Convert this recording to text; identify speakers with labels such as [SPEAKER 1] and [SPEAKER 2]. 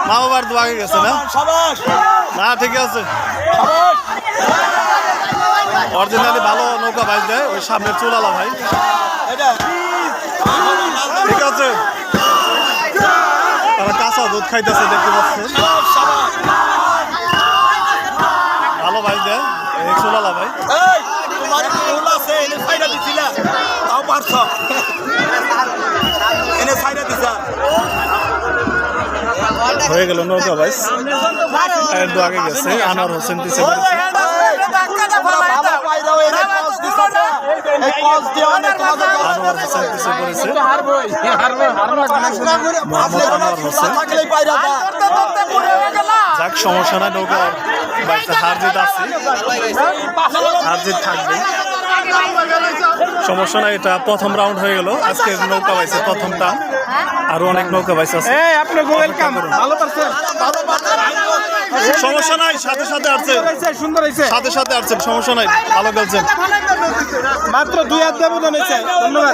[SPEAKER 1] মা বাবার তো আগে গেছে না? না ঠিক আছে, অরিজিনালি ভালো নৌকা বাইক দেয় ওই সামনে চুলালা ভাই। ঠিক আছে, তারা কাঁচা দুধ খাইতেছে দেখতে পাচ্ছেন, ভালো বাইক দেয় এই চুলালা ভাই। হয়ে গেল নৌকা বাইস, একটু আগে গেছে আনোয়ার হোসেন পিছে পড়েছে। আনোয়ার হোসেন পিছে পড়েছে, মোহাম্মদ আনোয়ার হোসেন। যাক সমস্যা নাই, নৌকা বাইসে হার জিত আছে, হার জিত থাকবে, সমস্যা নাই। এটা প্রথম রাউন্ড হয়ে গেল আজকে নৌকা বাইসে প্রথমটা, আরো অনেক নৌকা বাইস আছে। সমস্যা নাই, সাথে সাথে আসছেন, সাথে সাথে আসছেন, সমস্যা নাই, ভালো খেলছেন।
[SPEAKER 2] মাত্র 2 হাত ব্যবধান হয়েছে। ধন্যবাদ।